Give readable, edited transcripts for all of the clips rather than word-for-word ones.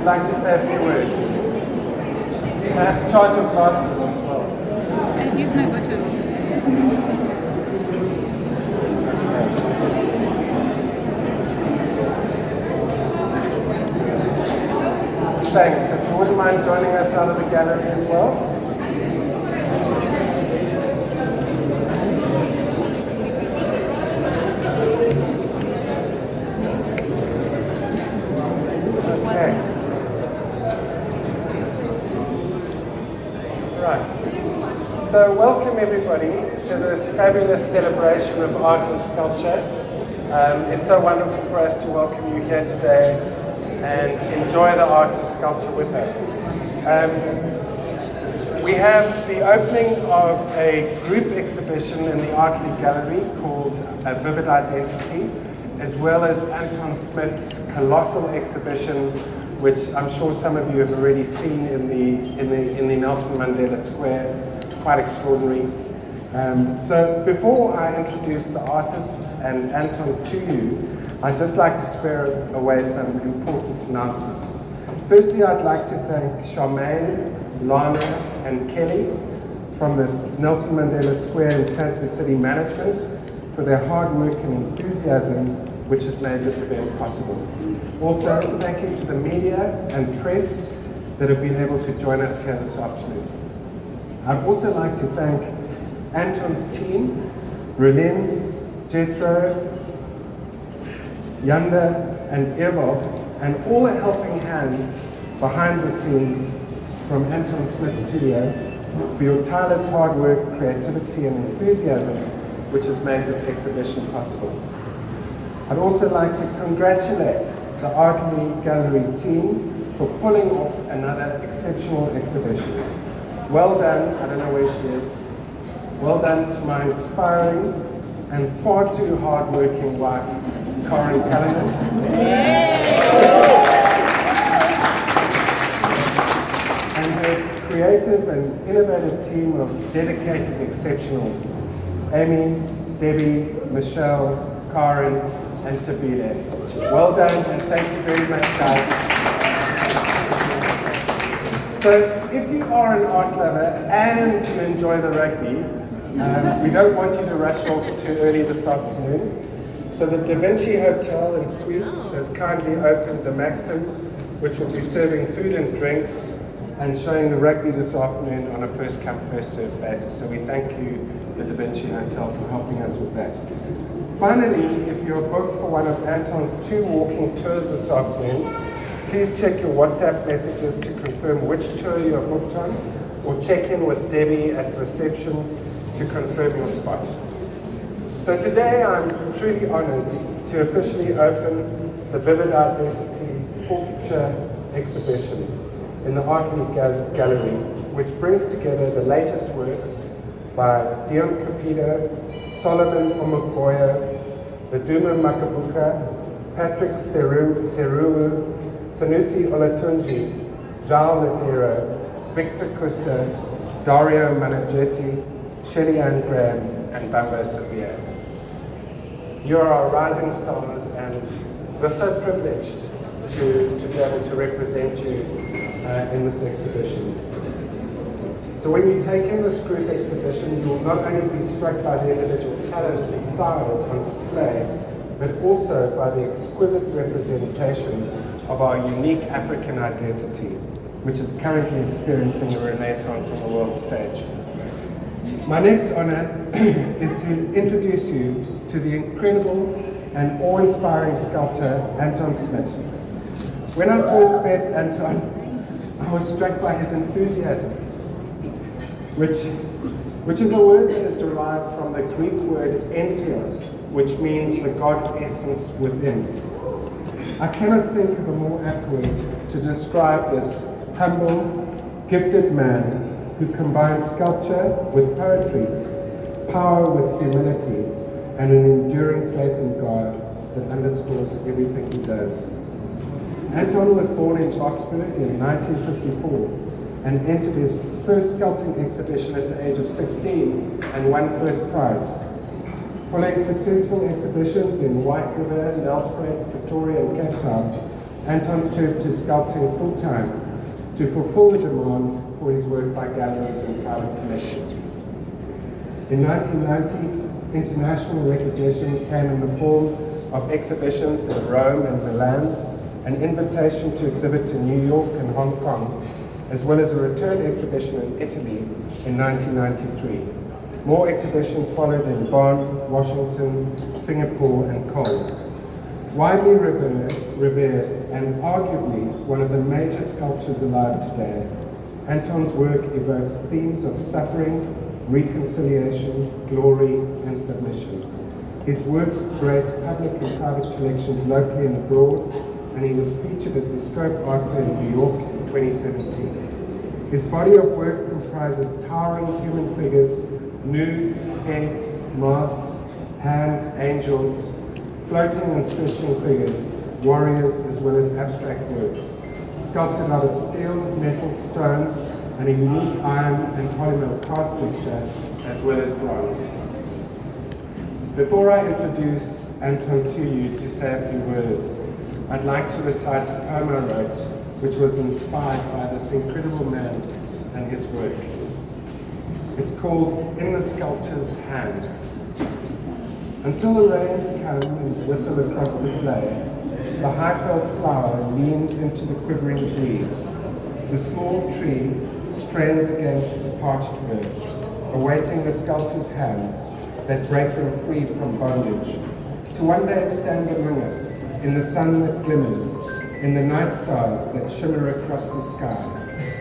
who'd like to say a few words? Perhaps charge your glasses as well. I've used my button. Thanks. If you wouldn't mind joining us out of the gallery as well. Okay. Right. So welcome everybody to this fabulous celebration of art and sculpture. It's so wonderful for us to welcome you here today and enjoy the art and sculpture with us. We have the opening of a group exhibition in the Art League Gallery called A Vivid Identity, as well as Anton Smit's Colossal exhibition, which I'm sure some of you have already seen in the Nelson Mandela Square. Quite extraordinary. So before I introduce the artists and Anton to you, I'd just like to spare away some important announcements. Firstly, I'd like to thank Charmaine, Lana, and Kelly from the Nelson Mandela Square and Sandton City Management for their hard work and enthusiasm which has made this event possible. Also, thank you to the media and press that have been able to join us here this afternoon. I'd also like to thank Anton's team, Relin, Jethro, Yanda and Ewald, and all the helping hands behind the scenes from Anton Smit Studio for your tireless hard work, creativity and enthusiasm which has made this exhibition possible. I'd also like to congratulate the Art League Gallery team for pulling off another exceptional exhibition. Well done, I don't know where she is. Well done to my inspiring and far too hard-working wife, Canon. And her creative and innovative team of dedicated exceptionals, Amy, Debbie, Michelle, Karen, and Tabile. Well done, and thank you very much, guys. So, if you are an art lover and you enjoy the rugby, we don't want you to rush off too early this afternoon. So the Da Vinci Hotel and Suites has kindly opened the Maxim, which will be serving food and drinks and showing the rugby this afternoon on a first-come, first-served basis. So we thank you, the Da Vinci Hotel, for helping us with that. Finally, if you're booked for one of Anton's 2 walking tours this afternoon, please check your WhatsApp messages to confirm which tour you're booked on, or check in with Debbie at reception to confirm your spot. So today I'm truly honored to officially open the Vivid Identity Portraiture exhibition in the Art League Gallery, which brings together the latest works by Dion Cupido, Solomon Omokoya, Laduma Makabuka, Patrick Seruru, Sanusi Olatunji, Jao Ladero, Victor Custer, Dario Manageti, Shelly-Ann Graham, and Bambo Sabia. You are our rising stars, and we're so privileged to be able to represent you in this exhibition. So when you take in this group exhibition, you will not only be struck by the individual talents and styles on display, but also by the exquisite representation of our unique African identity, which is currently experiencing a renaissance on the world stage. My next honor is to introduce you to the incredible and awe-inspiring sculptor Anton Smit. When I first met Anton, I was struck by his enthusiasm, which is a word that is derived from the Greek word entheos, which means the God essence within. I cannot think of a more apt word to describe this humble, gifted man who combines sculpture with poetry, power with humility, and an enduring faith in God that underscores everything he does. Anton was born in Boksburg in 1954 and entered his first sculpting exhibition at the age of 16 and won first prize. Following successful exhibitions in White River, Nelspruit, Pretoria and Cape Town, Anton turned to sculpting full-time to fulfill the demand for his work by galleries and private collectors. In 1990, international recognition came in the form of exhibitions in Rome and Milan, an invitation to exhibit in New York and Hong Kong, as well as a return exhibition in Italy in 1993. More exhibitions followed in Bonn, Washington, Singapore, and Cologne. Widely revered and arguably one of the major sculptures alive today, Anton's work evokes themes of suffering, reconciliation, glory, and submission. His works grace public and private collections locally and abroad, and he was featured at the Scope Art Fair in New York in 2017. His body of work comprises towering human figures, nudes, heads, masks, hands, angels, floating and stretching figures, warriors, as well as abstract works, sculpted out of steel, metal, stone, and a unique iron and polymer cast mixture, as well as bronze. Before I introduce Anton to you to say a few words, I'd like to recite a poem I wrote, which was inspired by this incredible man and his work. It's called In the Sculptor's Hands. Until the rains come and whistle across the flame, the high-felled flower leans into the quivering breeze. The small tree strains against the parched earth, awaiting the sculptor's hands that break them free from bondage, to one day stand among us in the sun that glimmers, in the night stars that shimmer across the sky,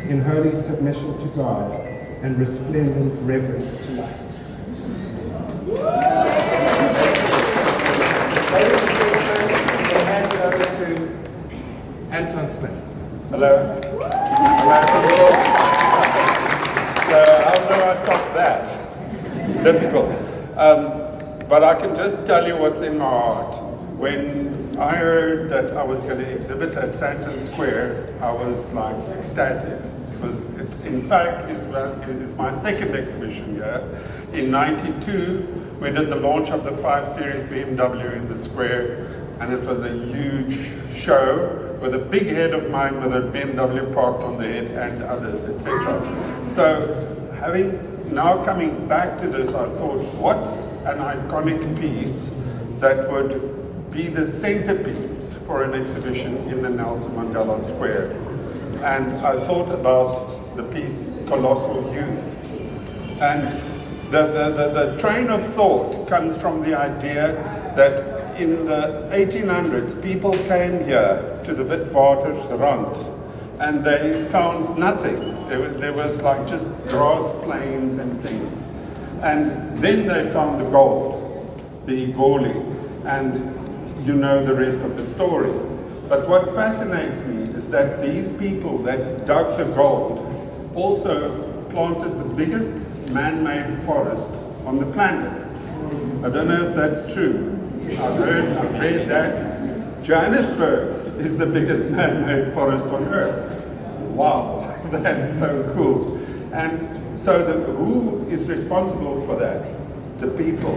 in holy submission to God and resplendent reverence to light. Ladies and gentlemen, we'll hand it over to Anton Smit. Hello. Hello. How do I top that? Difficult. But I can just tell you what's in my heart. When I heard that I was going to exhibit at Sandton Square, I was like ecstatic. Because it, in fact, is my second exhibition here. In '92, we did the launch of the 5 Series BMW in the square, and it was a huge show with a big head of mine with a BMW parked on the head and others, etc. So, now coming back to this, I thought, what's an iconic piece that would be the centerpiece for an exhibition in the Nelson Mandela Square? And I thought about the piece Colossal Youth. And the train of thought comes from the idea that in the 1800s, people came here to the Witwatersrand and they found nothing. There was like just grass plains and things. And then they found the gold, the Igoli, and you know the rest of the story. But what fascinates me is that these people that dug the gold also planted the biggest man-made forest on the planet. I don't know if that's true. I've read that Johannesburg is the biggest man-made forest on earth. Wow, that's so cool. And so who is responsible for that? The people.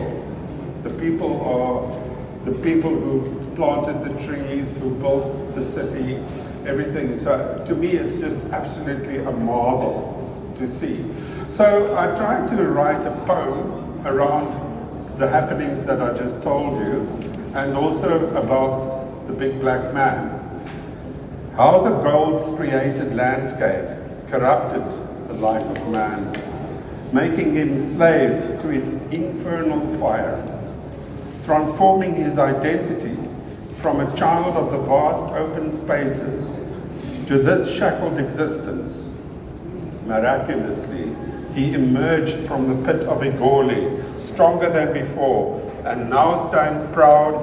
The people are the people who planted the trees, who built the city, everything. So to me, it's just absolutely a marvel to see. So I tried to write a poem around the happenings that I just told you, and also about the big black man. How the gold striated landscape corrupted the life of man, making him slave to its infernal fire, transforming his identity from a child of the vast open spaces to this shackled existence. Miraculously, he emerged from the pit of Igoli, stronger than before, and now stands proud,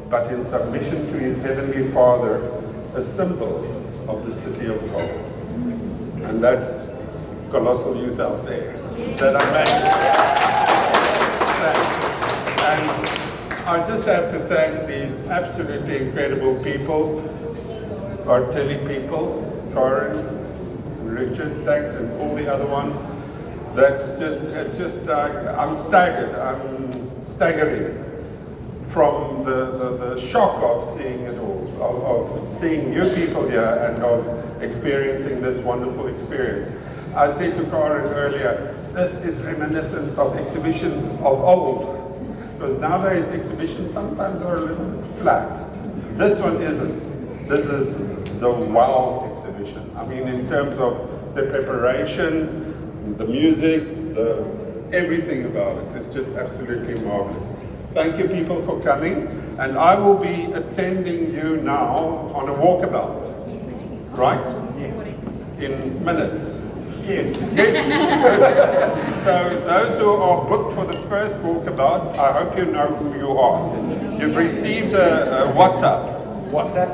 but in submission to his heavenly Father, a symbol of the city of hope. And that's Colossal Youth out there that I made. And I just have to thank these absolutely incredible people, our tele people, Karen, Richard, thanks, and all the other ones. It's just like, I'm staggered, I'm staggering from the shock of seeing it all, of seeing you people here and of experiencing this wonderful experience. I said to Karen earlier, this is reminiscent of exhibitions of old, because nowadays exhibitions sometimes are a little bit flat. This one isn't. This is the wow exhibition. I mean, in terms of the preparation, the music, everything about it is just absolutely marvelous. Thank you people for coming, and I will be attending you now on a walkabout, right? Yes. In minutes. Yes. So those who are booked for the first walkabout, I hope you know who you are. You've received a WhatsApp. WhatsApp?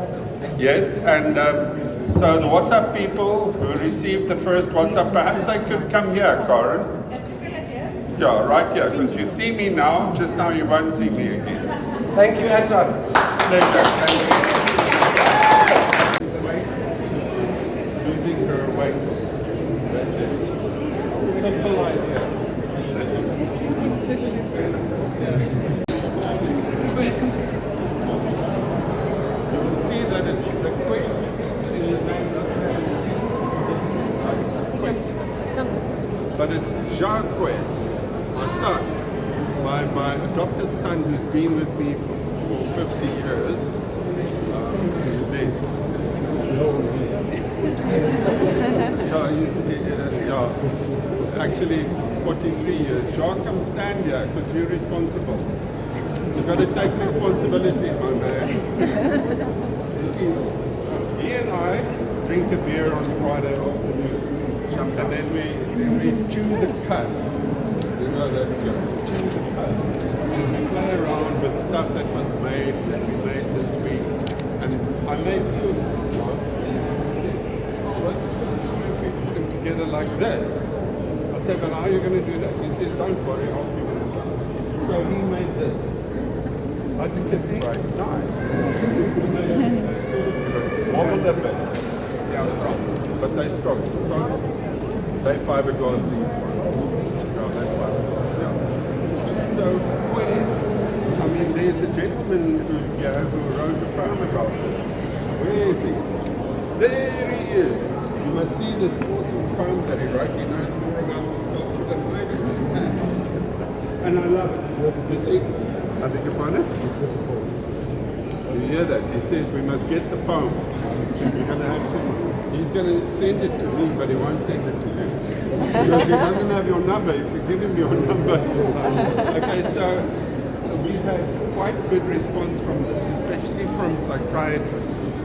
Yes, and so the WhatsApp people who received the first WhatsApp, perhaps they could come here, Karen. That's a good idea. Yeah, right here, because you see me now, just now you won't see me again. Thank you, Anton. Pleasure, thank you. Losing her weight. That's it. Simple idea. You will see that the quest is named quest. But it's Ziyaad, my son, my adopted son who's been with me for 50 years. This. Actually 43 years. Ziyaad, come stand here because you're responsible. You've got to take responsibility, my man. He and I drink a beer on Friday afternoon. And then we chew the cud. You know that chew the cud. We play around with stuff that was made, that we made this week. And I made two of these last week. What if we put them together like this? I said, but how are you going to do that? He says, don't worry, I'll figure it out. So he made this. I think it's quite nice. Wobble a bit. Yeah, strong. But they're strong. They fiberglass these ones. Yeah, they fiberglass, yeah. So squares. I mean, there's a gentleman who's here who wrote a poem about this. Where is he? There he is. You must see this awesome poem that he wrote. He knows more about the sculpture than I do. And I love it. You see? I think upon it. You hear that? He says we must get the poem. We're going to have to. He's going to send it to me, but he won't send it to you. Because he doesn't have your number. If you give him your number. Okay, so we've had quite good response from this, especially from psychiatrists.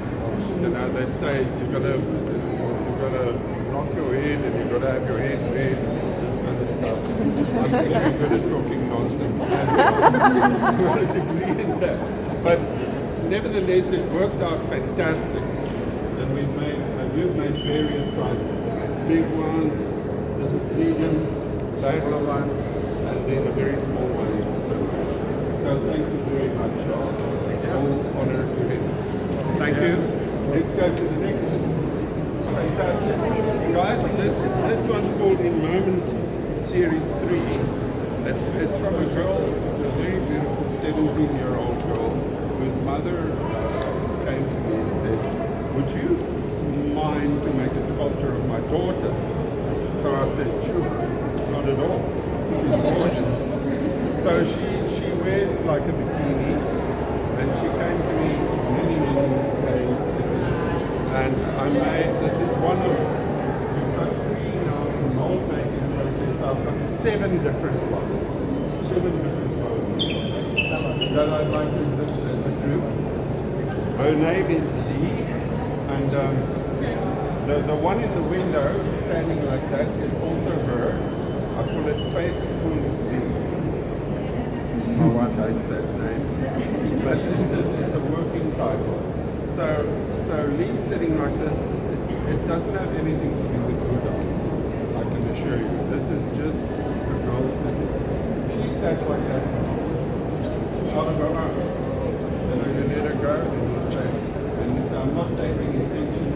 You know, they'd say you've got to knock your head and you've got to have your head red and this kind of stuff. I'm very good at talking nonsense. I've got a degree in that. But nevertheless, it worked out fantastic. And we've made various sizes. Big ones, this is medium, larger one, and then a very small one also. So thank you very much, Charles. All honor to him. Thank you. Let's go to the next one. Fantastic. Guys, this one's called In Moment Series 3. It's from a girl, a very beautiful 17-year-old girl whose mother came to me and said, would you mind to make a sculpture of my daughter? So I said, sure, not at all. She's gorgeous. So she wears like a bikini, and she came to me many days ago. And I made, this is one of, we've got 3 now in the mold making process. I've got 7 different ones. 7 different ones that I'd like to exhibit as a group. Her name is Lee. And the one in the window, standing like that, is also her. I call it Faithful Lee. My wife hates that name. But it's a working title. So Lee sitting like this, it doesn't have anything to do with Buddha. I can assure you. This is just a girl sitting. She sat like that out of her own. You let her go, and you say, I'm not taking attention.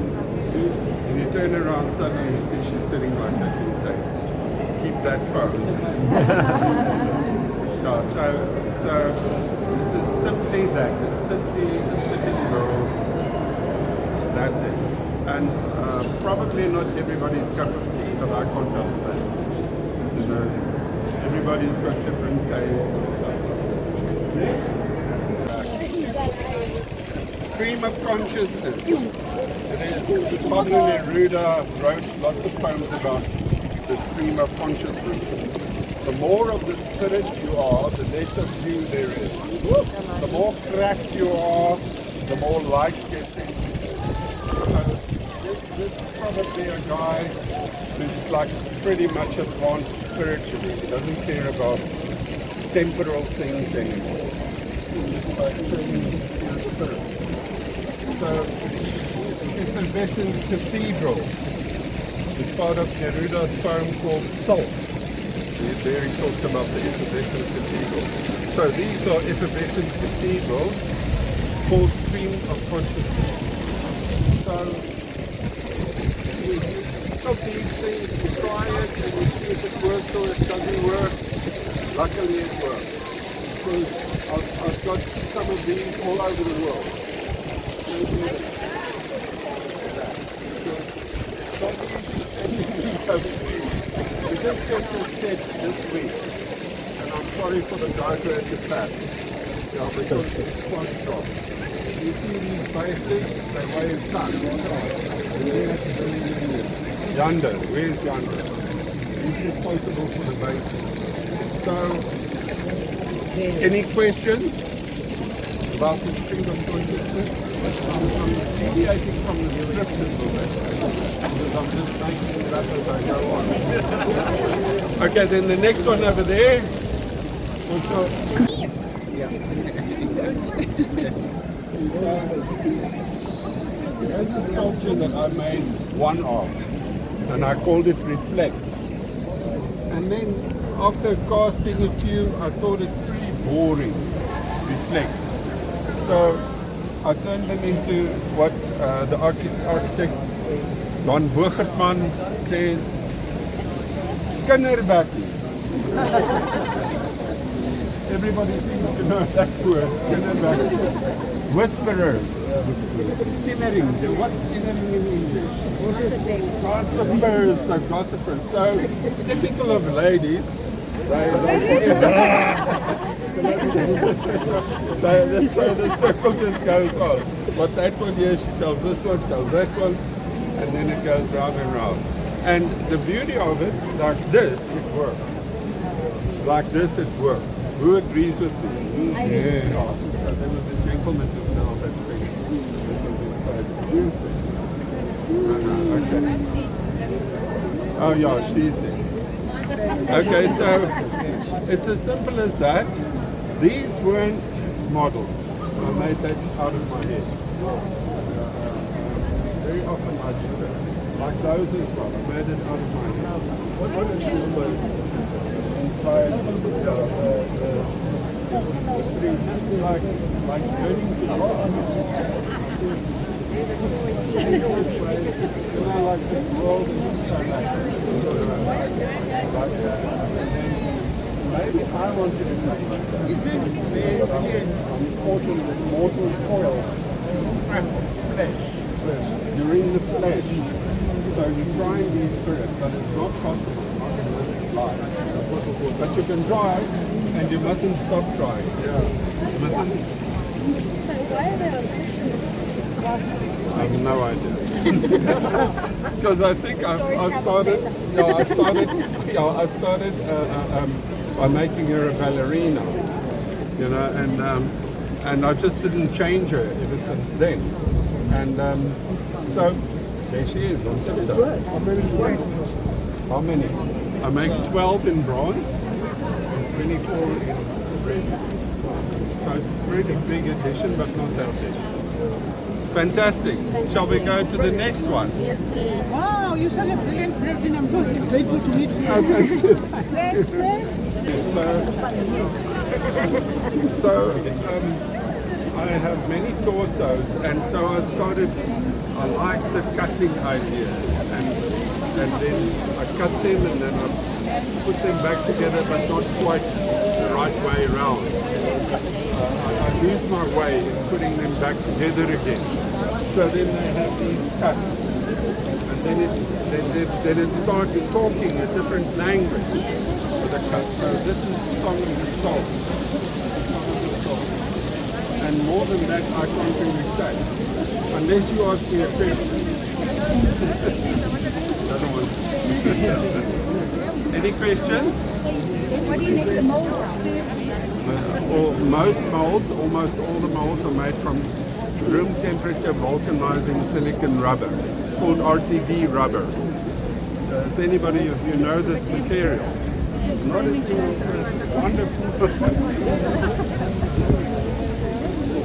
And you turn around suddenly, you see she's sitting like that, and you say, keep that pose. So this is simple. say that. It's simply a sitting girl. That's it. And probably not everybody's cup of tea, but I can't help that. You know, everybody's got different tastes and stuff. Stream of consciousness. It is. Pablo Neruda wrote lots of poems about the stream of consciousness. The more of the spirit you are, the less of you there is. The more cracked you are, the more light gets in. So this is probably a guy who's like pretty much advanced spiritually. He doesn't care about temporal things anymore. He's just like pretty spirit. So effervescent cathedral is part of Neruda's poem called Salt. There he talks about the effervescent cathedral. So these are effervescent cathedrals called stream of consciousness. So we look at these things, we try it, and we see if it works or it doesn't work. Luckily it works. Because I've got some of these all over the world. We just got this set this week, and I'm sorry for the guy who had to pack. Yeah, because it's quite strong. You see these bases, they weigh a ton. Yonder, where's Yonder? He's responsible for the bases. So, any questions about the stream of consciousness? I'm deviating from the script a little bit, because I'm just making it up as I go on. Okay, then the next one over there. Also, there's a sculpture that I made one of, and I called it Reflect. And then after casting a few, I thought it's pretty boring, Reflect. So I turned them into what the architect Don Bogertman says, skinnerbakkies. Everybody seems to know that word, skinnerbakkies. Whisperers. Skinnering. What's skinnering in English? Gossipers, the gossipers. So typical of ladies. So the circle just goes on. But that one here, she tells this one, tells that one, and then it goes round and round. And the beauty of it, like this, it works. Like this, it works. Who agrees with me? Yes. Oh, so there was a gentleman just now that said this was in place. Okay. Oh yeah, she's it. Okay, so it's as simple as that. These weren't models. I made that out of my head. Very often I do that. Like those as well. I made it out of my head. What is this? Inspired like learning to love. Like this world and maybe I want to do something like that. But I'm important with mortal coil. Flesh. You're in the flesh. So you're trying these spirits, but it's not possible. Not in this life. But you can try, and you mustn't stop trying. Yeah. You mustn't. So why are there I have no idea. Because I think I started by making her a ballerina, you know, and I just didn't change her ever since then. And so there she is on TikTok. How many? I make 12 in bronze and 24 in red. So it's a pretty big edition, but not that big. Fantastic. Shall we go to the next one? Yes, please. Wow, you're such a brilliant person. I'm so grateful to meet you. So I have many torsos, and so I like the cutting idea, and then I cut them and then I put them back together, but not quite the right way around. I lose my way in putting them back together again. So then they have these cuts, and then it starts talking a different language with the cut. So this is Song of the Soul. Song of the Soul. And more than that, I can't really say. Unless you ask me a question. Another one. Any questions? What do you make the molds of? Most molds, almost all the molds are made from room temperature vulcanizing silicon rubber. It's called RTD rubber. Does anybody of you know this material? Not a single person. Wonderful.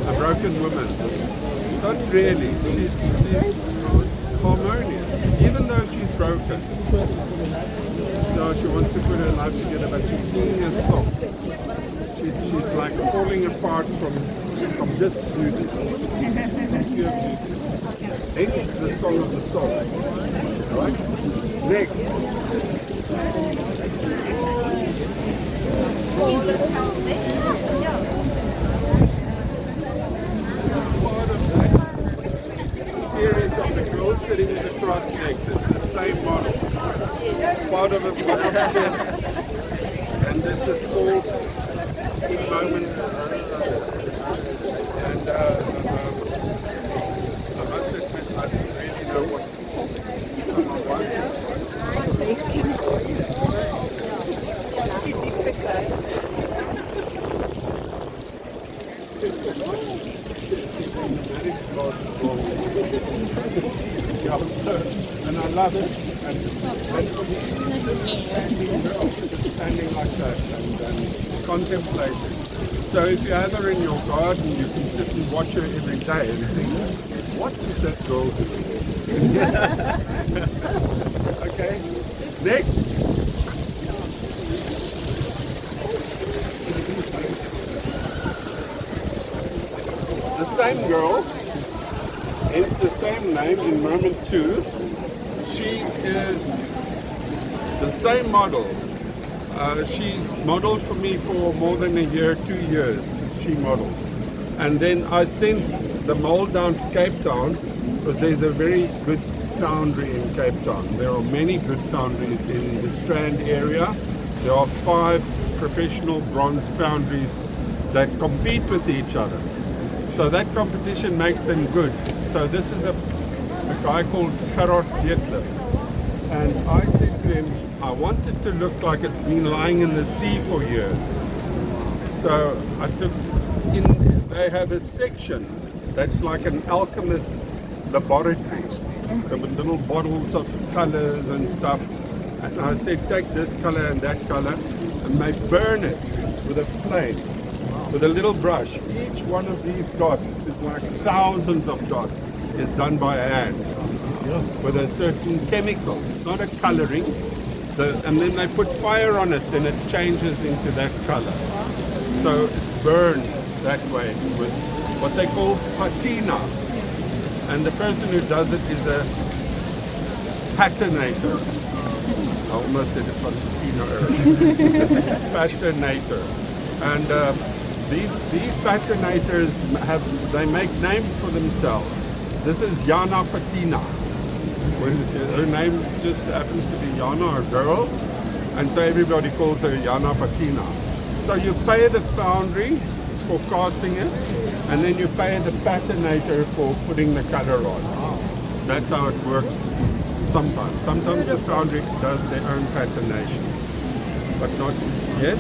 A broken woman. Not really. She's harmonious. Even though she's broken. So she wants to put her life together, but she's singing a song. She's like falling apart from just beauty. Pure beauty. Hence the Song of the Soul. Right? Next. Part of that series of the girls sitting in the cross necks. It's the same model. Part of it what I've said. And this is called In Moment. And I must admit I didn't really know what someone was. And I love it. And standing like that and contemplating. So if you have her in your garden, you can sit and watch her every day and think, what is that girl doing? Okay, next. The same girl, hence the same name in Moment 2. She is the same model. She modeled for me for more than a year, 2 years. She modeled. And then I sent the mold down to Cape Town because there's a very good foundry in Cape Town. There are many good foundries in the Strand area. There are 5 professional bronze foundries that compete with each other. So that competition makes them good. So this is a guy called Gerard Dietlef. And I said to him, I want it to look like it's been lying in the sea for years. So I took they have a section that's like an alchemist's laboratory. With little bottles of colors and stuff. And I said, take this color and that color, and they burn it with a flame, with a little brush. Each one of these dots is like thousands of dots, is done by hand with a certain chemical. It's not a coloring. And then they put fire on it, then it changes into that color. So it's burned that way with what they call patina. And the person who does it is a patinator. I almost said it was patinator. And these patinators they make names for themselves. This is Jana Patina. Her name just happens to be Jana, a girl, and so everybody calls her Jana Patina. So you pay the foundry for casting it, and then you pay the patinator for putting the color on. That's how it works sometimes. Sometimes the foundry does their own patination, but not, yes?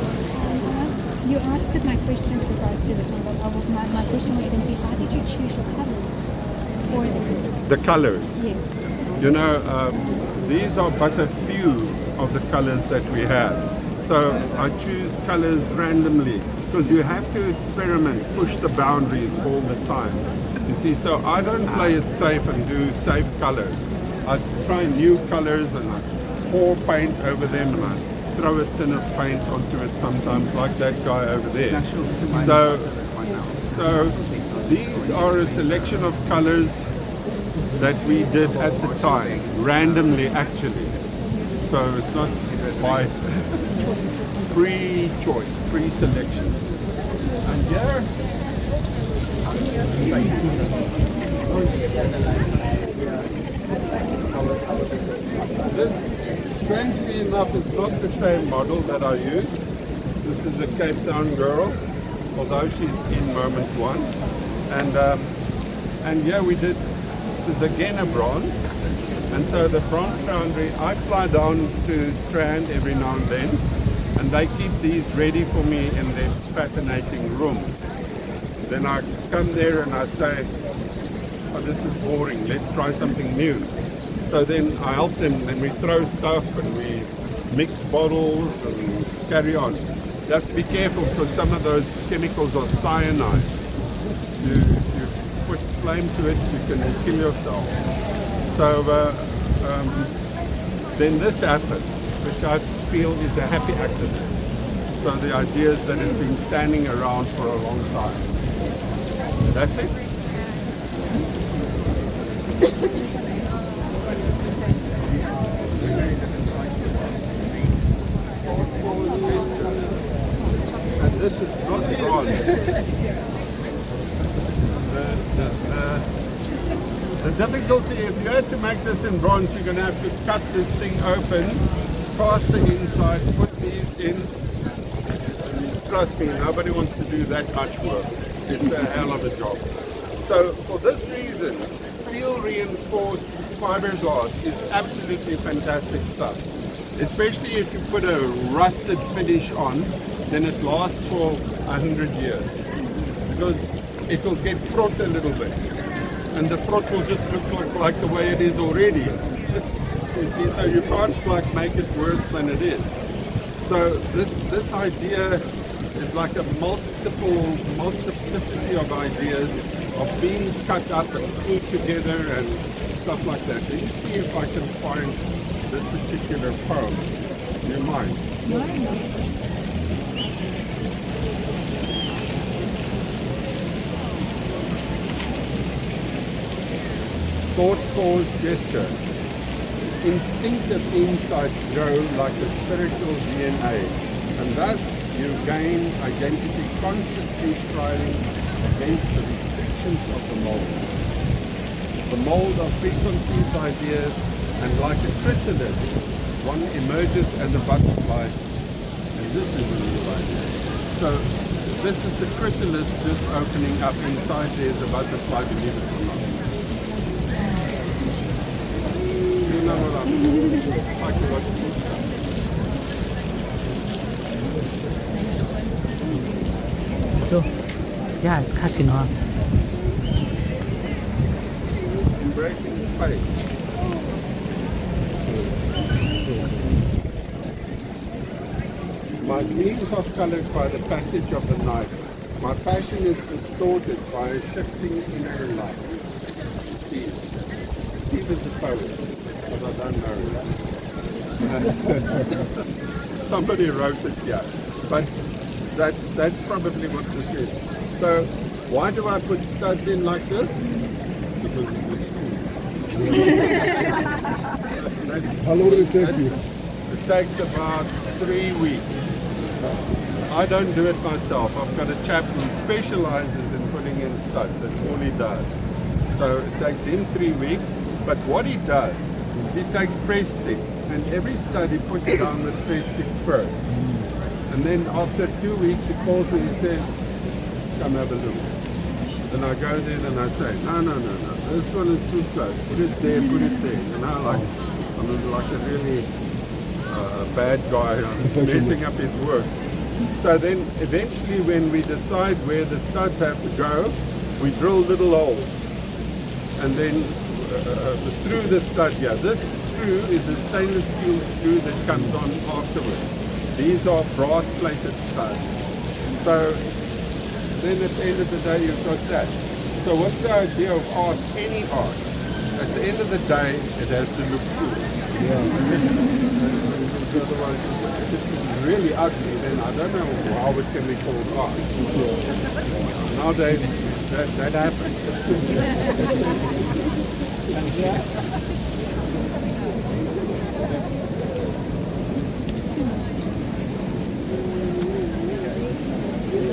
You answered my question with regards to this one, but my question was going to be, how did you choose your colors for The colors? Yes. You know, these are but a few of the colors that we have. So I choose colors randomly because you have to experiment, push the boundaries all the time. You see, so I don't play it safe and do safe colors. I try new colors and I pour paint over them and I throw a tin of paint onto it sometimes, like that guy over there. So these are a selection of colors that we did at the time, randomly actually. So it's not by pre-choice, pre-selection. And here same model that I use. This is a Cape Town girl, although she's in moment one. And yeah, we did, this is again a bronze. And so the bronze foundry, I fly down to Strand every now and then, and they keep these ready for me in their patinating room. Then I come there and I say, oh, this is boring, let's try something new. So then I help them, and we throw stuff and we mix bottles and carry on. You have to be careful because some of those chemicals are cyanide. You put flame to it, you can kill yourself. So then this happens, which I feel is a happy accident. So the idea is that it's been standing around for a long time. That's it. And this is not bronze. The difficulty, if you had to make this in bronze, you're going to have to cut this thing open, cast the inside, put these in. And trust me, nobody wants to do that much work. It's a hell of a job. So for this reason, steel reinforced fiberglass is absolutely fantastic stuff. Especially if you put a rusted finish on, then it lasts for 100 years. Because it will get fraught a little bit. And the fraught will just look like the way it is already. You see, so you can't like make it worse than it is. So this idea is like a multiplicity of ideas of being cut up and put together and stuff like that. Let me see if I can find this particular poem in your mind. Thought, pause, gesture. Instinctive insights grow like a spiritual DNA, and thus you gain identity constantly striving against the restrictions of the mold. The mold of preconceived ideas, and like a chrysalis, one emerges as a butterfly, and this is a new idea. So this is the chrysalis just opening up. Inside there's a butterfly, believe it or not. So, yeah, it's cutting off. Embracing space. My dreams are colored by the passage of the night. My passion is distorted by a shifting inner light. Steve is a poet. But I don't know that. Somebody wrote it here, but that's probably what this is. So why do I put studs in like this? Because it looks cool. How long will it take you? It takes about 3 weeks. I don't do it myself. I've got a chap who specializes in putting in studs. That's all he does. So it takes him 3 weeks, but what he does, he takes press stick, and every stud he puts down with press stick first. And then after 2 weeks he calls me and he says, come have a look. Then I go there and I say, no, this one is too close. Put it there, put it there. You know, like, I'm like a really bad guy. I'm messing up his work. So then eventually when we decide where the studs have to go, we drill little holes. And then through the stud here. This screw is a stainless steel screw that comes on afterwards. These are brass plated studs. So then at the end of the day you've got that. So what's the idea of art? Any art. At the end of the day it has to look cool. Otherwise if it's really ugly then I don't know how it can be called art. Nowadays that happens.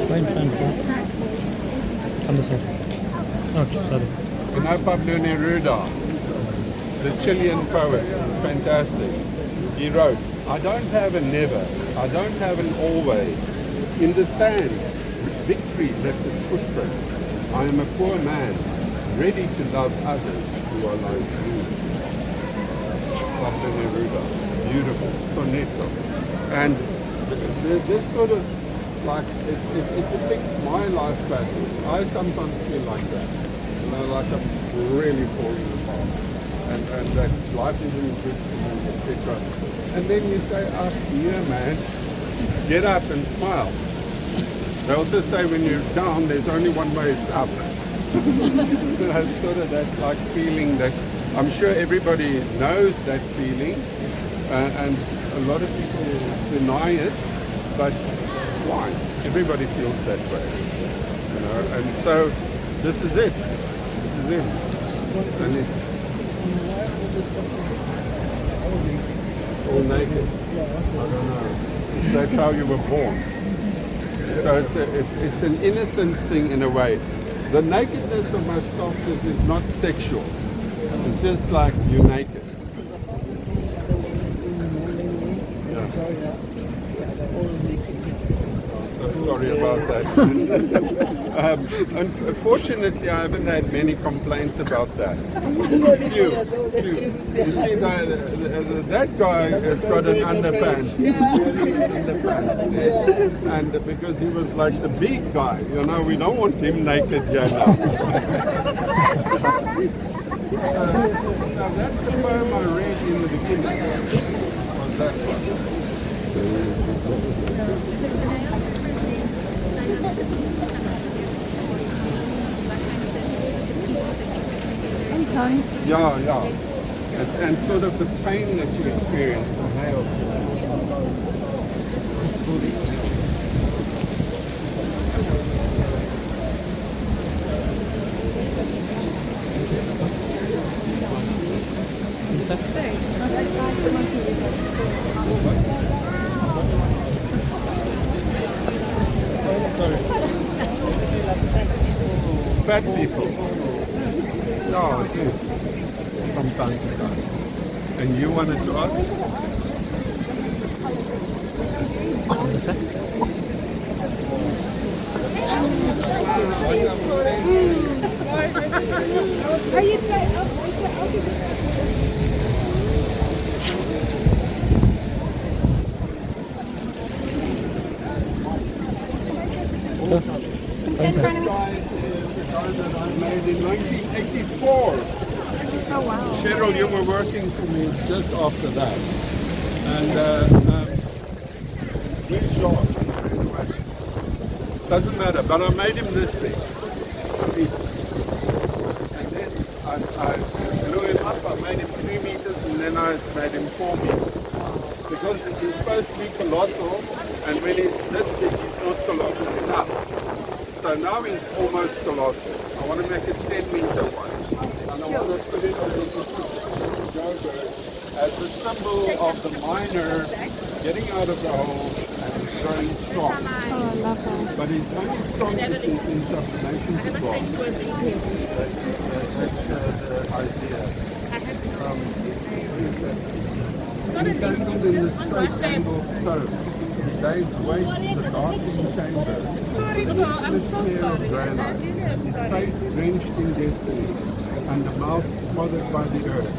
Fine. On the side. Oh, sorry. You know Pablo Neruda, the Chilean poet, is fantastic. He wrote, I I don't have a never. I don't have an always. In the sand, victory left its footprints. I am a poor man, ready to love others who are like me. Pablo Neruda. Beautiful. Soneto. And this sort of, like, it depicts my life passage. I sometimes feel like that. You know, like I'm really falling apart. And that life isn't good to me, etc. And then you say, up here, man, get up and smile. They also say when you're down, there's only one way, it's up. You know, sort of that like feeling that I'm sure everybody knows that feeling, and a lot of people deny it, but why? Everybody feels that way, you know. And so this is it. This is it. And it all naked. I don't know. That's how you were born. So it's an innocence thing in a way. The nakedness of my sculptures is not sexual. It's just like you're naked. Yeah. So sorry about that. Unfortunately, I haven't had many complaints about that. Few. You see, that guy has got an underpants. And because he was like the big guy, you know, we don't want him naked here now. Now that's the poem I read in the beginning. Was that one? Yeah. And sort of the pain that you experience from hail. Fat people. No, I do. From time to time. And you wanted to ask? This guy is the guy that I made in 1984. Oh wow. Cheryl, you were working for me just after that. And where's George? Doesn't matter, but I made him this big. And then I blew him up, I made him 3 meters, and then I made him 4 meters. Because he's supposed to be colossal, and when he's this big, he's not colossal enough. So now he's almost colossal. I want to make a 10-meter one. And I want to put it on the Joburg as a symbol of the miner getting out of the hole and growing strong. Oh, I love that. But he's only strong because he's in sublimation to God. That's the idea. He's tangled in the straight angled stone. He lays waste to the darkening chamber. This smear of granite, his face drenched in destiny, and the mouth smothered by the earth.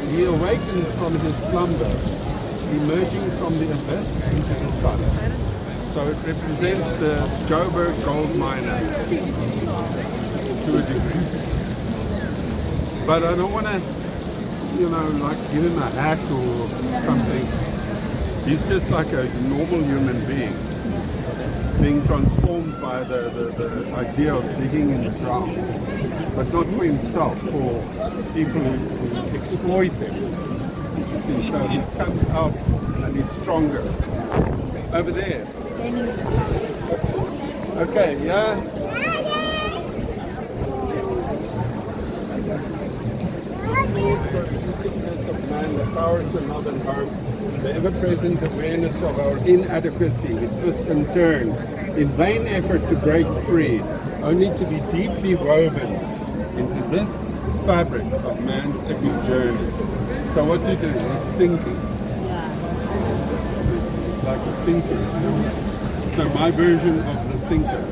He awakens from his slumber, emerging from the abyss into the sun. So it represents the Joburg gold miner to a degree. But I don't want to, you know, like give him a hat or something. He's just like a normal human being, being transformed by the idea of digging in the ground, but not for himself, for people who exploit him. See, so he comes out and he's stronger. Over there. Okay, yeah? The sickness of man, the power to love and harm, the ever-present awareness of our inadequacy, we twist and turn, in vain effort to break free, only to be deeply woven into this fabric of man's epic journey. So what's he doing? He's thinking. like a thinker. So my version of the thinker.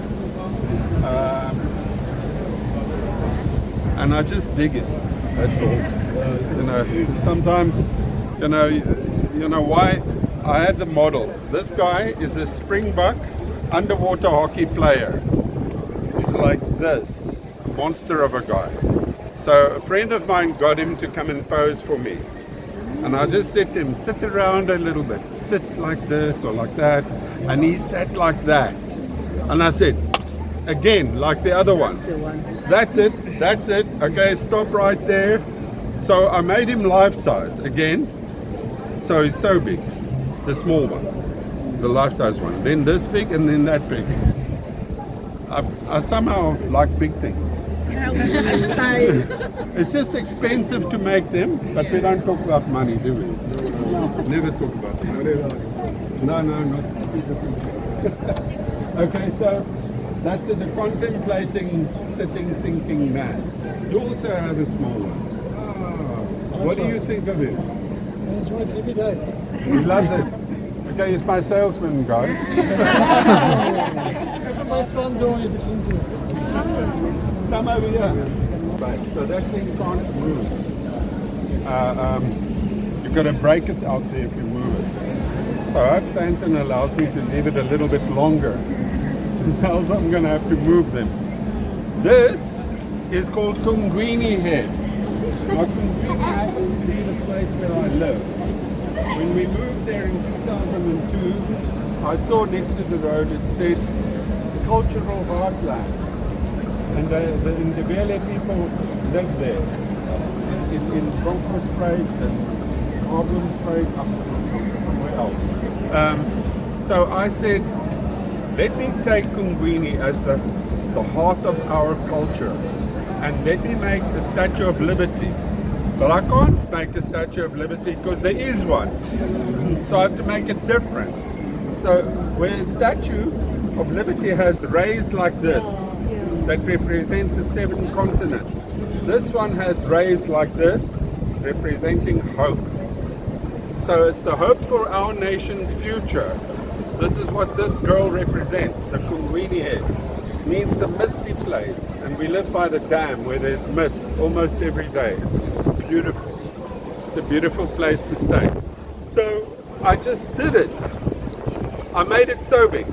And I just dig it. That's all. You know, sometimes, you know why I had the model. This guy is a Springbok underwater hockey player. He's like this, monster of a guy. So a friend of mine got him to come and pose for me. And I just said to him, sit around a little bit, sit like this or like that. And he sat like that. And I said, again, like the other one. That's it. Okay, stop right there. So I made him life size again. So he's so big. The small one, the life size one. Then this big and then that big. I somehow like big things. It's just expensive to make them, but we don't talk about money, do we? No. Never talk about money. No, not. Okay, so that's it, the contemplating, sitting, thinking man. You also have a small one. What do you think of it? I enjoy it every day. He loves it. Okay, he's my salesman, guys. Open my front door if it's into it. Come over here. Right, so that thing can't move. You've got to break it out there if you move it. So I hope Sandton allows me to leave it a little bit longer. Else I'm going to have to move them. This is called Kungwini Head. Now, Kungwini happens to be the place where I live. When we moved there in 2002, I saw next to the road it said cultural heartland. And the Ndebele people live there. In Bronkhorstspruit and Arbonspruit, somewhere else. So I said, let me take Kungwini as the heart of our culture and let me make a Statue of Liberty. But I can't make a Statue of Liberty because there is one. So I have to make it different. So where a Statue of Liberty has rays like this that represent the 7 continents, this one has rays like this representing hope. So it's the hope for our nation's future. This is what this girl represents, the Kungwini Head. It means the misty place, and we live by the dam where there's mist almost every day. It's beautiful. It's a beautiful place to stay. So I just did it. I made it so big,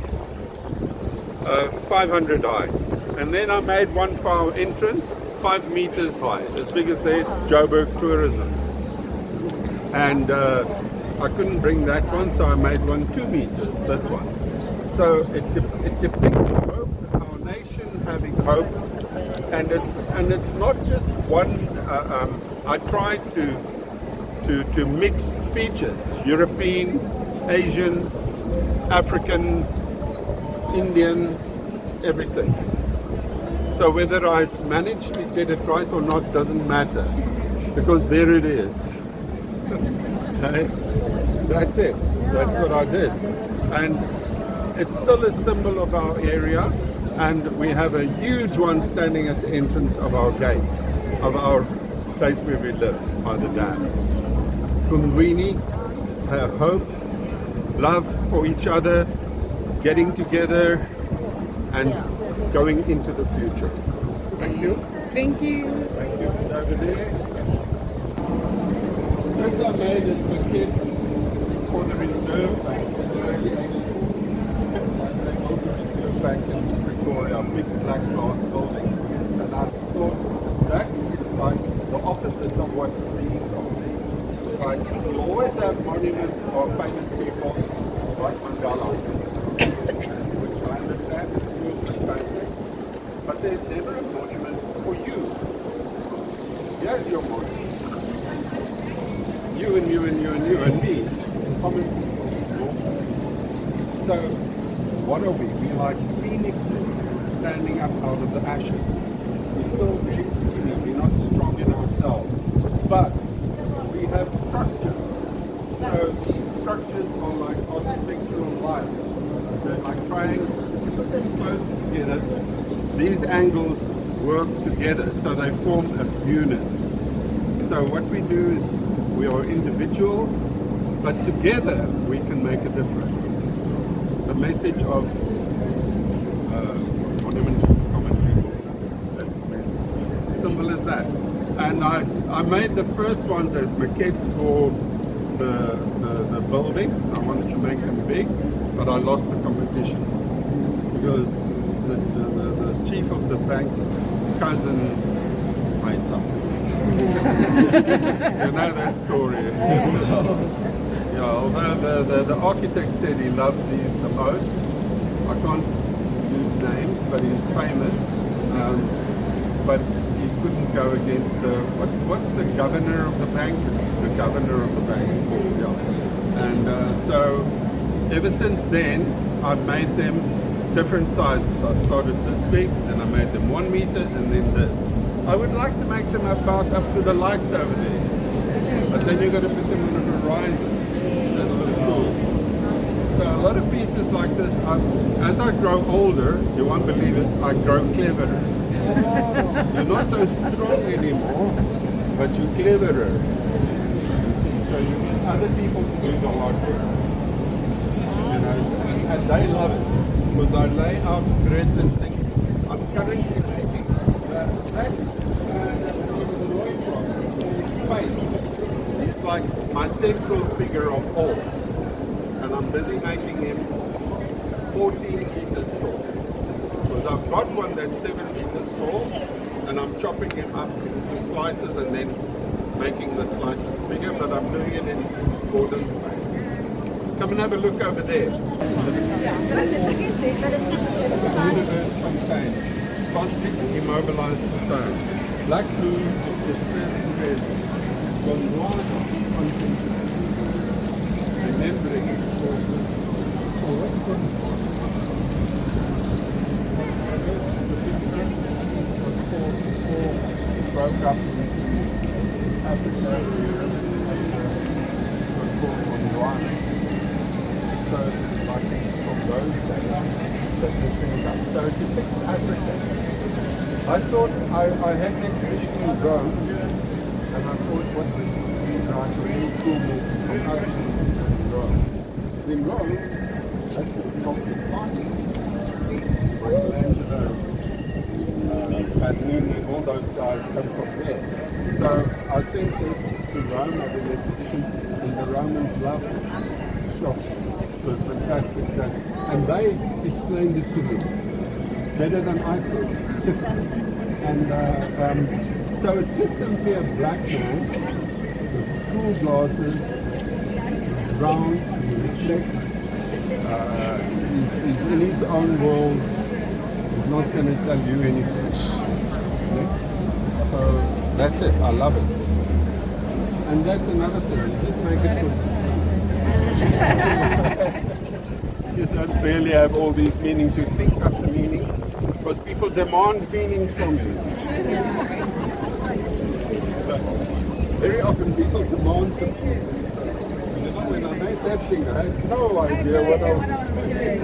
500 high. And then I made one for our entrance, 5 meters high, as big as the Joburg Tourism. And I couldn't bring that one, so I made one 2 meters, this one. So it depicts hope, our nation having hope, and it's not just one. I tried to mix features: European, Asian, African, Indian, everything. So whether I managed to get it right or not doesn't matter, because there it is. Okay? That's it. That's what I did. And it's still a symbol of our area, and we have a huge one standing at the entrance of our gate, of our place where we live, by the dam. Kungwini, hope, love for each other, getting together, and going into the future. Thank you. Thank you. Thank you. And over there. This I made is for kids for the reserve bank. The reserve bank in Pretoria, a big black glass building. And I thought that is like the opposite of what these are. Right? You always have monuments or famous people like Mandela, which I understand is good, fantastic. But there's never a monument for you. Here's your monument. You and you and you and you and me, common people. So, what are we? We're like phoenixes standing up out of the ashes. We're still very skinny, we're not strong in ourselves. But we have structure. So these structures are like architectural lines. They're like triangles. If you put them close together, these angles work together, so they form a unit. So what we do is we are individual, but together we can make a difference. the message of monument commentary. That's the message. Simple as that. And I made the first ones as maquettes for the building. I wanted to make them big, but I lost the competition because the chief of the bank's cousin made something. You know that story. Yeah, although the architect said he loved these the most. I can't use names, but he's famous. But he couldn't go against what's the governor of the bank? It's the governor of the bank. Yeah. And so ever since then, I've made them different sizes. I started this big, and I made them 1 meter, and then this. I would like to make them about up to the lights over there, but then you've got to put them on the horizon. That'll look cool. So a lot of pieces like this, as I grow older, you won't believe it, I grow cleverer. You're not so strong anymore, but you're cleverer. You see, so you need other people to do the hard work. You know, and they love it, because I lay out grids and things. I'm currently making he's like my central figure of all, and I'm busy making him 14 meters tall, because I've got one that's 7 meters tall, and I'm chopping him up into slices and then making the slices bigger, but I'm doing it in Gordon's way. Come and have a look over there. Universe contains spastic immobilized stone, black blue, disturbed red, Gondwana contemplates, remembering forces, or what broke up into Africa, Europe, was called Gondwana. So like from those days that this thing comes. So it depicts Africa. I thought I had an exhibition in Rome, and I thought what would be like really cool from other things in Rome. In Rome, that's the Sculptor Canon and all those guys come from there. So I think this to Rome, I did an exhibition, and the Romans loved it. Shops. It was fantastic. And they explained it to me better than I could. And so it's just simply a black man with cool glasses, he's round, he reflects, he's in his own world, he's not going to tell you anything. Okay? So that's it, I love it. And that's another thing, you just make it good. You don't really have all these meanings, you think up the meaning, because people demand meaning from you. Very often people demand from you. Just when I made that thing, I had no idea what I was doing.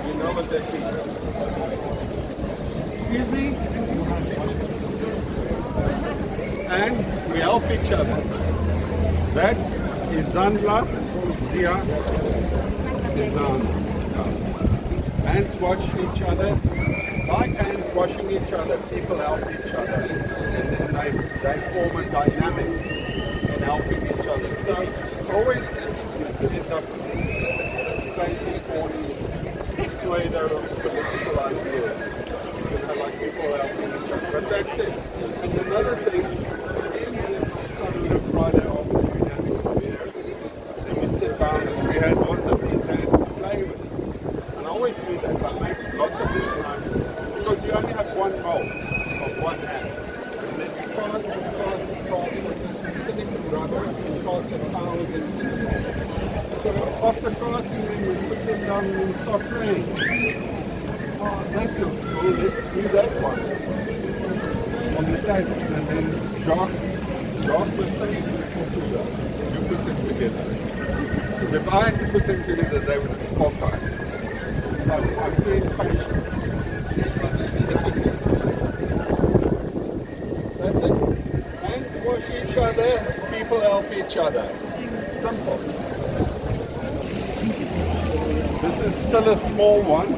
You know what that is? Excuse me? And we help each other. That is Zandla, Ziyaad, Zandla. Hands wash each other. Like hands washing each other, people help each other. And then they form a dynamic in helping each other. So always end up fancy, corny, pseudo political ideas. You know, like people helping each other. But that's it. And another thing, Friday afternoon having a beer, then we sit down and we had lots of these hands to play with. And I always do that, I make lots of these hands because you only have one mold of one hand. And then you cast, silicon rubber, and cast the towels in the mold. So after casting them, we put them down and we start playing. Oh, that looks cool, let's do that one. On the table, and then Jacques was saying, you put this together. Because if I had to put them together, they would be cockeyed. I'm being patient. That's it. Hands wash each other, people help each other. Simple. This is still a small one.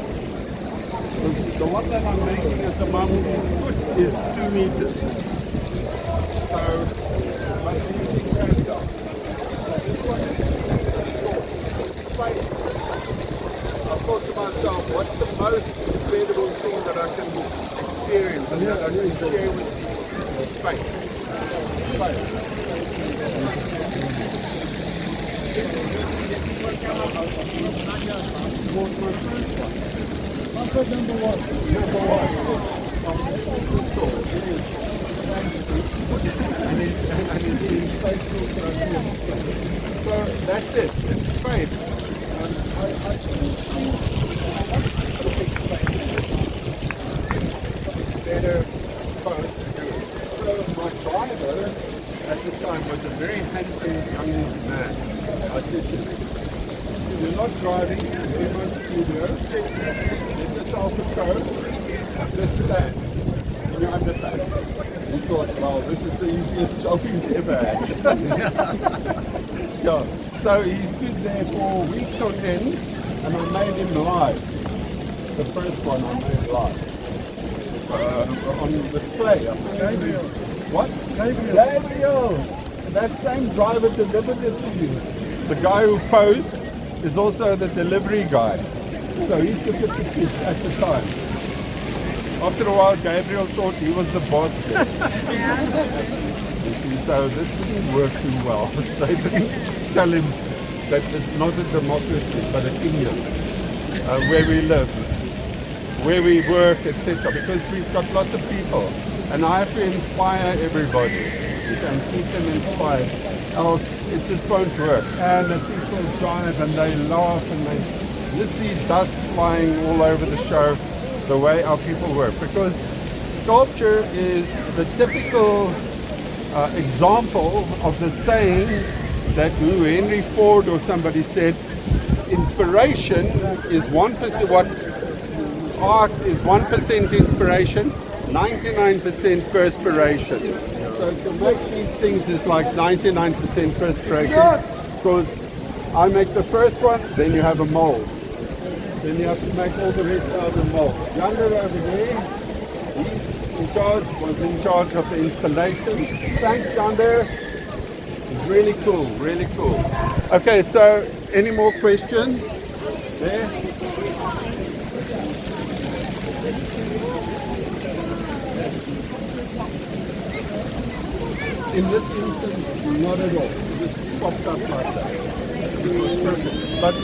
The one that I'm making at the moment, his foot is 2 meters. So, but you can carry down. This one is short. I thought to myself, what's the most incredible thing that I can experience and that I can share with you? Faith. Faith. Number one. So that's it. It's faith. Better supposed to do it. So my driver at the time was a very handsome young man. I said to him, you're not driving, you're in my studio, get yourself a coat, just stand in your underpants. He thought, wow, this is the easiest job he's ever had. Yeah. So he stood there for weeks on end, and I made him live. The first one I made live. On display. Gabriel. What? Gabriel! That same driver delivered it to you. The guy who posed is also the delivery guy. So he took it to kids at the time. After a while, Gabriel thought he was the boss. You see, so this didn't work too well. They didn't tell him that it's not a democracy, but a kingdom where we live, where we work, etc. Because we've got lots of people, and I have to inspire everybody and keep them inspired. Else, it just won't work. And the people drive and they laugh and they just see dust flying all over the show. The way our people work, because sculpture is the typical example of the saying that Henry Ford or somebody said, inspiration is 1%, what art is 1% inspiration, 99% perspiration. So to make these things is like 99% perspiration, because I make the first one, then you have a mold. Then you have to make all the rest out of the mold. Younger over there, was in charge of the installation. Thanks, Yonder. It's really cool, really cool. Okay, so any more questions? There? In this instance, not at all. It just popped up like that. It was perfect. But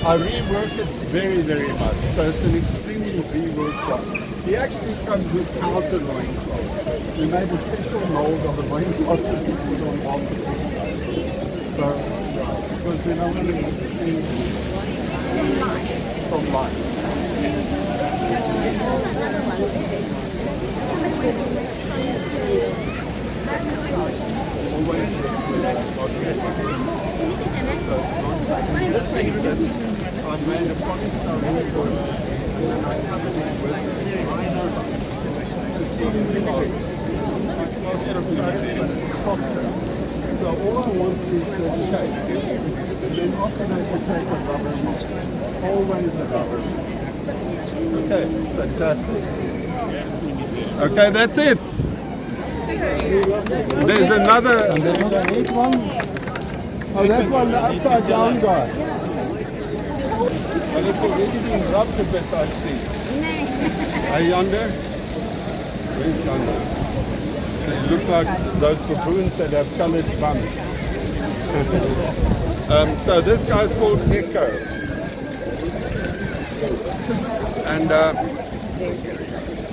I rework it very, very much. So it's an extremely reworked shot. He actually comes with outer loincloth. We made a special mold of the loincloth that we put on all the things. So, because we don't want to change from life. I made a polystyrene foil, and then I covered it with lino softer. So all I want is the shape. And then often I can take a rubber mold. Always a rubber mold. Okay, fantastic. Okay, that's it. There's another. Oh, that's one, the upside down guy. Well, it's already been rubbed a bit, I see. Are you yonder? Where's yonder? It looks like those baboons that have colored bumps. So this guy's called Echo.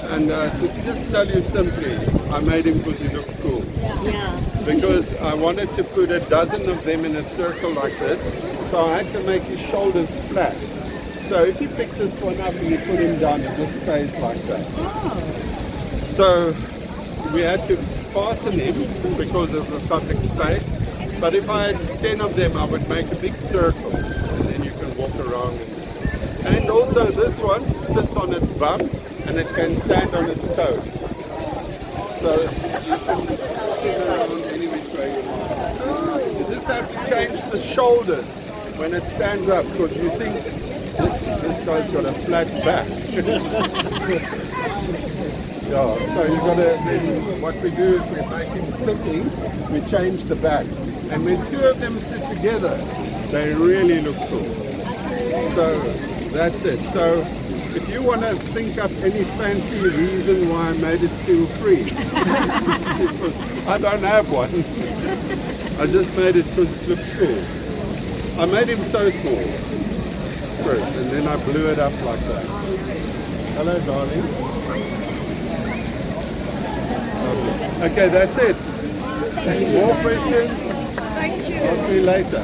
And to just tell you simply, I made him because he looked cool. Yeah. Because I wanted to put a dozen of them in a circle like this, so I had to make his shoulders flat. So if you pick this one up and you put him down, it just stays like that. Oh. So we had to fasten him because of the public space. But if I had 10 of them, I would make a big circle, and then you can walk around. And also this one sits on its bum and it can stand on its toe. So you can spin around any which way you want. You just have to change the shoulders when it stands up because you think this guy's got a flat back. Yeah, so you gotta, then what we do is we make him sitting, we change the back. And when two of them sit together, they really look cool. So that's it. So if you want to think up any fancy reason why I made it feel free, I don't have one. I just made it because it looked cool. I made him so small first, and then I blew it up like that. Hello, darling. Okay, that's it. More questions? Thank you. I'll see you later.